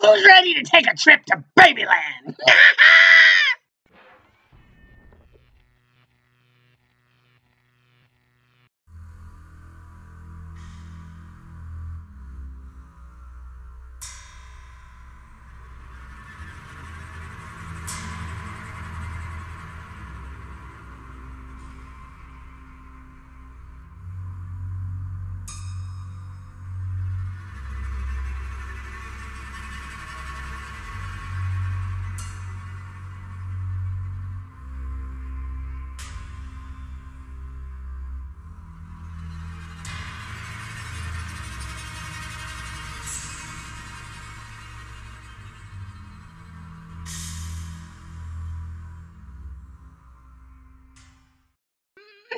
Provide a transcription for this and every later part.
who's ready to take a trip to Babyland?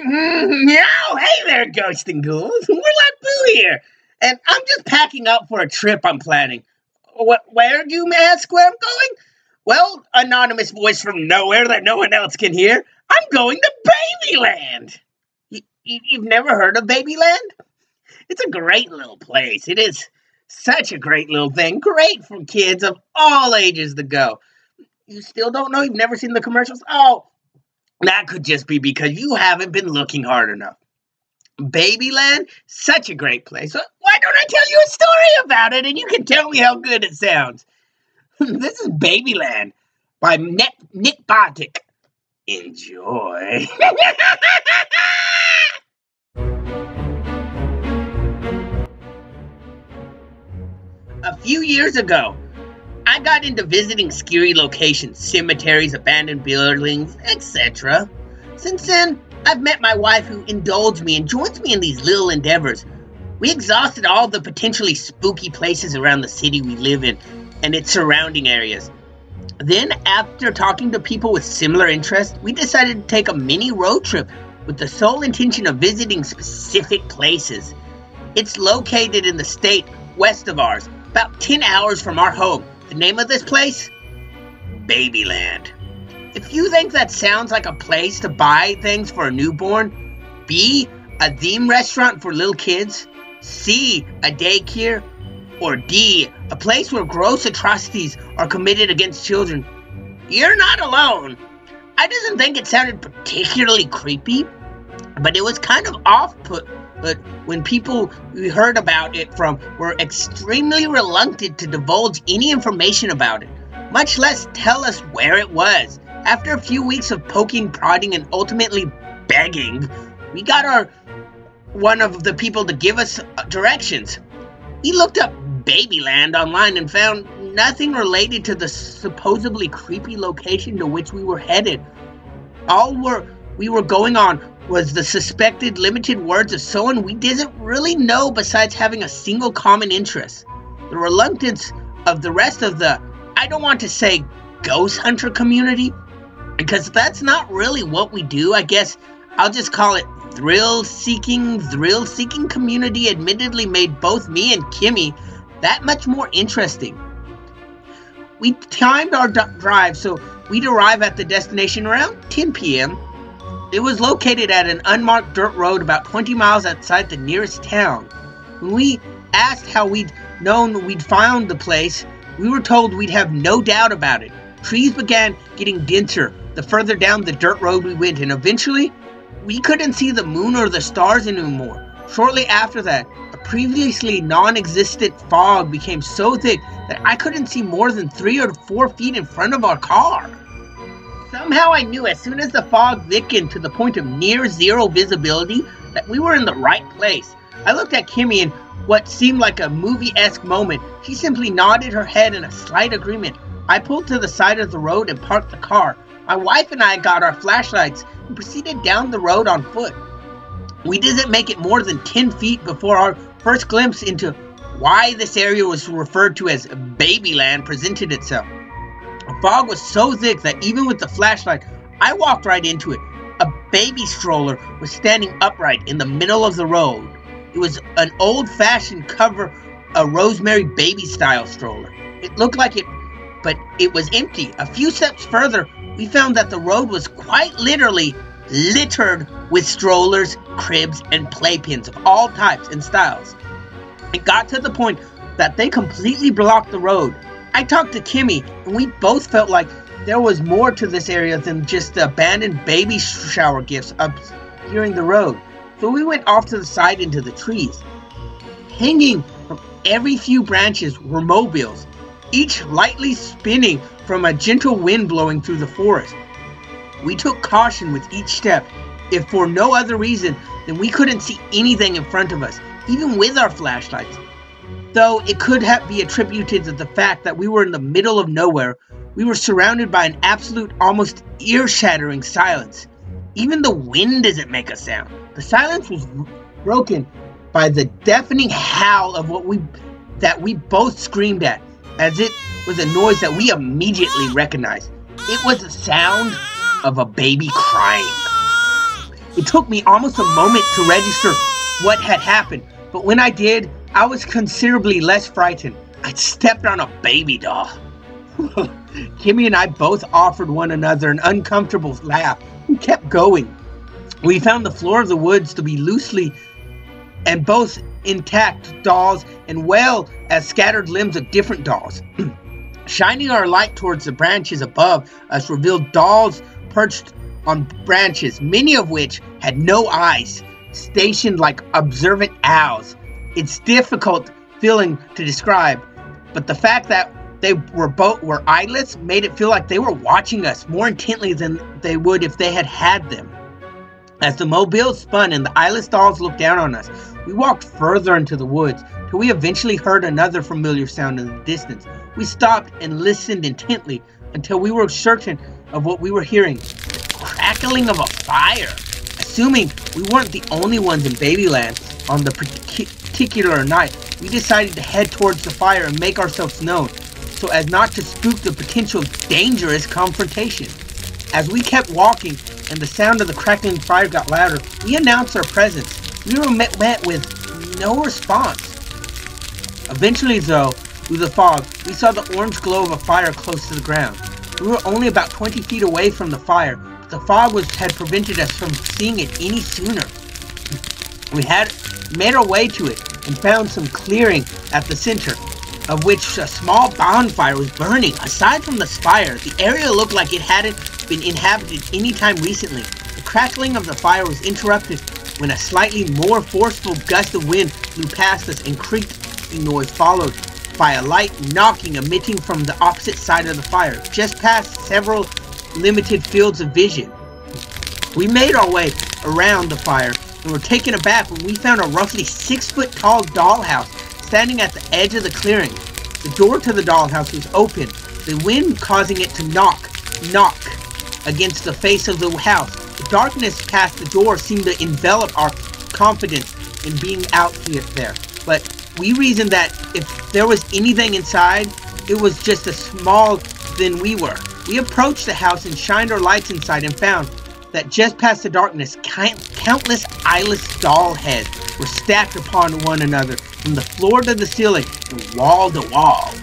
Meow! Hey there, ghosts and ghouls. We're like Boo here, and I'm just packing up for a trip I'm planning. Where do you ask where I'm going? Well, anonymous voice from nowhere that no one else can hear. I'm going to Babyland. You've never heard of Babyland? It's a great little place. It is such a great little thing. Great for kids of all ages to go. You still don't know? You've never seen the commercials? Oh, that could just be because you haven't been looking hard enough. Babyland, such a great place. Why don't I tell you a story about it and you can tell me how good it sounds? This is Babyland by Nick Bartik. Enjoy. A few years ago, I got into visiting scary locations, cemeteries, abandoned buildings, etc. Since then, I've met my wife who indulged me and joins me in these little endeavors. We exhausted all the potentially spooky places around the city we live in and its surrounding areas. Then, after talking to people with similar interests, we decided to take a mini road trip with the sole intention of visiting specific places. It's located in the state west of ours, about 10 hours from our home. The name of this place? Babyland. If you think that sounds like a place to buy things for a newborn, B, a theme restaurant for little kids, C, a daycare, or D, a place where gross atrocities are committed against children, you're not alone. I didn't think it sounded particularly creepy, but it was kind of off-put. But when people we heard about it from were extremely reluctant to divulge any information about it, much less tell us where it was. After a few weeks of poking, prodding, and ultimately begging, we got one of the people to give us directions. We looked up Babyland online and found nothing related to the supposedly creepy location to which we were headed. All we were going on was the suspected limited words of someone we didn't really know besides having a single common interest. The reluctance of the rest of the, I don't want to say ghost hunter community, because that's not really what we do. I guess I'll just call it thrill-seeking community admittedly made both me and Kimmy that much more interesting. We timed our drive so we'd arrive at the destination around 10 p.m. It was located at an unmarked dirt road about 20 miles outside the nearest town. When we asked how we'd known we'd found the place, we were told we'd have no doubt about it. Trees began getting denser the further down the dirt road we went, and eventually, we couldn't see the moon or the stars anymore. Shortly after that, a previously non-existent fog became so thick that I couldn't see more than 3 or 4 feet in front of our car. Somehow I knew as soon as the fog thickened to the point of near zero visibility that we were in the right place. I looked at Kimmy in what seemed like a movie-esque moment. She simply nodded her head in a slight agreement. I pulled to the side of the road and parked the car. My wife and I got our flashlights and proceeded down the road on foot. We didn't make it more than 10 feet before our first glimpse into why this area was referred to as Babyland presented itself. The fog was so thick that even with the flashlight, I walked right into it. A baby stroller was standing upright in the middle of the road. It was an old-fashioned cover, a Rosemary Baby-style stroller. It looked like it, but it was empty. A few steps further, we found that the road was quite literally littered with strollers, cribs, and playpens of all types and styles. It got to the point that they completely blocked the road. I talked to Kimmy, and we both felt like there was more to this area than just the abandoned baby shower gifts obscuring the road. So we went off to the side into the trees. Hanging from every few branches were mobiles, each lightly spinning from a gentle wind blowing through the forest. We took caution with each step, if for no other reason than we couldn't see anything in front of us, even with our flashlights. Though it could be attributed to the fact that we were in the middle of nowhere, we were surrounded by an absolute, almost ear-shattering silence. Even the wind doesn't make a sound. The silence was broken by the deafening howl of that we both screamed at, as it was a noise that we immediately recognized. It was the sound of a baby crying. It took me almost a moment to register what had happened, but when I did, I was considerably less frightened. I'd stepped on a baby doll. Kimmy and I both offered one another an uncomfortable laugh and kept going. We found the floor of the woods to be loosely and both intact dolls and well as scattered limbs of different dolls. Shining our light towards the branches above us revealed dolls perched on branches, many of which had no eyes, stationed like observant owls. It's difficult feeling to describe, but the fact that they were eyeless made it feel like they were watching us more intently than they would if they had them. As the mobile spun and the eyeless dolls looked down on us, we walked further into the woods till we eventually heard another familiar sound in the distance. We stopped and listened intently until we were certain of what we were hearing. The crackling of a fire. Assuming we weren't the only ones in Babyland on the particular night, we decided to head towards the fire and make ourselves known, so as not to spook the potential dangerous confrontation. As we kept walking and the sound of the crackling fire got louder, we announced our presence. We were met with no response. Eventually, though, through the fog, we saw the orange glow of a fire close to the ground. We were only about 20 feet away from the fire, but the fog had prevented us from seeing it any sooner. We had made our way to it and found some clearing at the center, of which a small bonfire was burning. Aside from the fire, the area looked like it hadn't been inhabited any time recently. The crackling of the fire was interrupted when a slightly more forceful gust of wind blew past us and creaking noise followed by a light knocking emitting from the opposite side of the fire, just past several limited fields of vision. We made our way around the fire and were taken aback when we found a roughly 6-foot-tall dollhouse standing at the edge of the clearing. The door to the dollhouse was open, the wind causing it to knock against the face of the house. The darkness past the door seemed to envelop our confidence in being out there, but we reasoned that if there was anything inside, it was just as small than we were. We approached the house and shined our lights inside and found that just past the darkness, countless eyeless doll heads were stacked upon one another from the floor to the ceiling and wall to wall.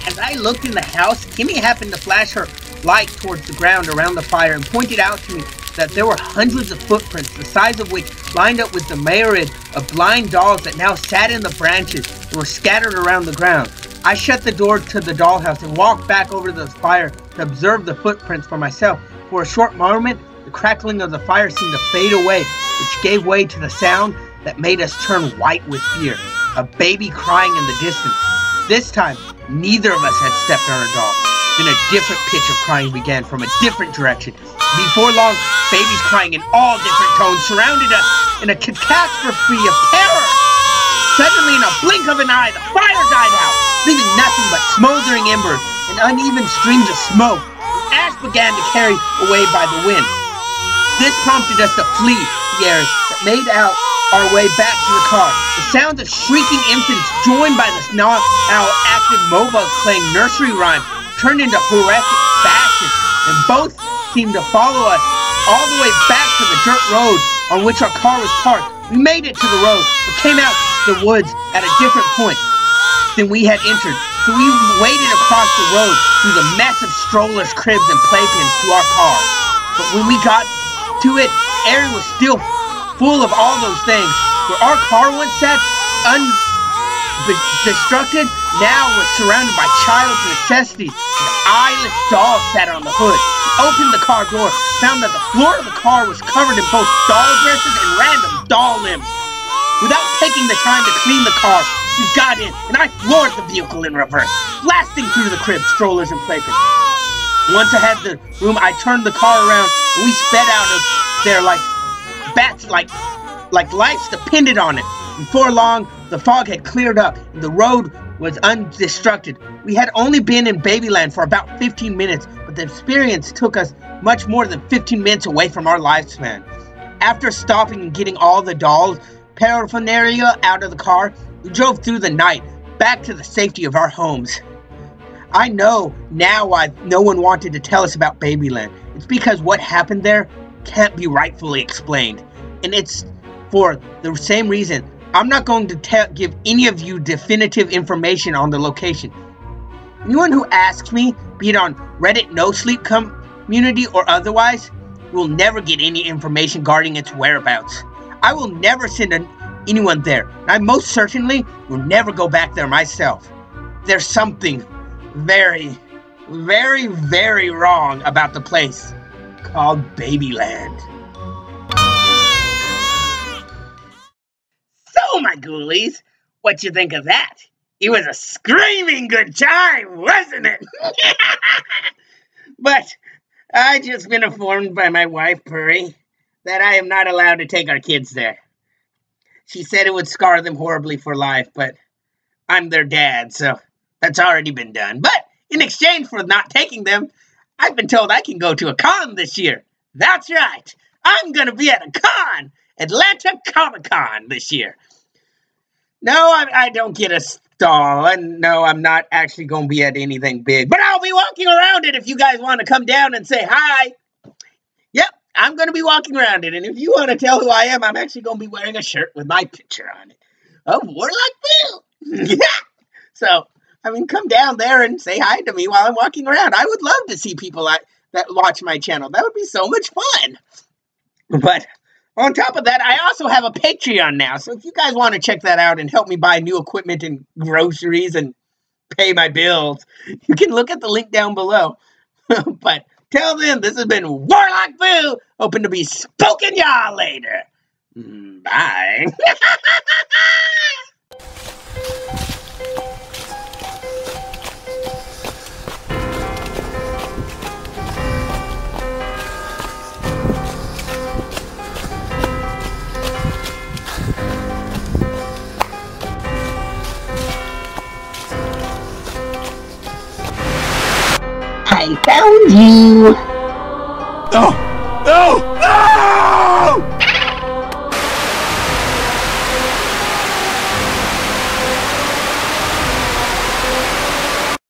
As I looked in the house, Kimmy happened to flash her light towards the ground around the fire and pointed out to me that there were hundreds of footprints, the size of which lined up with the myriad of blind dolls that now sat in the branches and were scattered around the ground. I shut the door to the dollhouse and walked back over the fire to observe the footprints for myself. For a short moment, the crackling of the fire seemed to fade away, which gave way to the sound that made us turn white with fear. A baby crying in the distance. This time, neither of us had stepped on a doll. Then a different pitch of crying began from a different direction. Before long, babies crying in all different tones surrounded us in a catastrophe of terror. Suddenly, in a blink of an eye, the fire died out, leaving nothing but smoldering embers and uneven streams of smoke. Ash began to carry away by the wind. This prompted us to flee the area that made out our way back to the car. The sounds of shrieking infants, joined by the now active mobiles playing nursery rhyme, turned into horrific fashion, and both seemed to follow us all the way back to the dirt road on which our car was parked. We made it to the road, but came out the woods at a different point than we had entered, so we waded across the road through the mess of strollers, cribs, and playpens to our car. But when we got to it, the area was still full of all those things. Where our car once sat undestructed, now was surrounded by child's necessities. The eyeless doll sat on the hood. We opened the car door, found that the floor of the car was covered in both doll dresses and random doll limbs. Without taking the time to clean the car, we got in, and I floored the vehicle in reverse, blasting through the crib, strollers, and playpens. Once I had the room, I turned the car around, and we sped out of there like bats, like lives depended on it. Before long, the fog had cleared up, and the road was undestructed. We had only been in Babyland for about 15 minutes, but the experience took us much more than 15 minutes away from our lifespan. After stopping and getting all the dolls' paraphernalia out of the car, we drove through the night, back to the safety of our homes. I know now why no one wanted to tell us about Babyland. It's because what happened there can't be rightfully explained. And it's for the same reason I'm not going to give any of you definitive information on the location. Anyone who asks me, be it on Reddit No Sleep community or otherwise, will never get any information regarding its whereabouts. I will never send anyone there, and I most certainly will never go back there myself. There's something very, very, very wrong about the place called Babyland. So, my ghoulies, what you think of that? It was a screaming good time, wasn't it? But I just been informed by my wife, Purry, that I am not allowed to take our kids there. She said it would scar them horribly for life, but I'm their dad, so that's already been done. But in exchange for not taking them, I've been told I can go to a con this year. That's right. I'm going to be at a con, Atlanta Comic-Con this year. No, I don't get a stall, and no, I'm not actually going to be at anything big, but I'll be walking around it if you guys want to come down and say hi. Yep, I'm going to be walking around it, and if you want to tell who I am, I'm actually going to be wearing a shirt with my picture on it. Oh, Warlock Bill! Yeah! So, I mean, come down there and say hi to me while I'm walking around. I would love to see people that watch my channel. That would be so much fun. But on top of that, I also have a Patreon now. So if you guys want to check that out and help me buy new equipment and groceries and pay my bills, you can look at the link down below. But till then, this has been Warlock Boo, hoping to be spoken y'all later. Bye. I found you! No! No! No!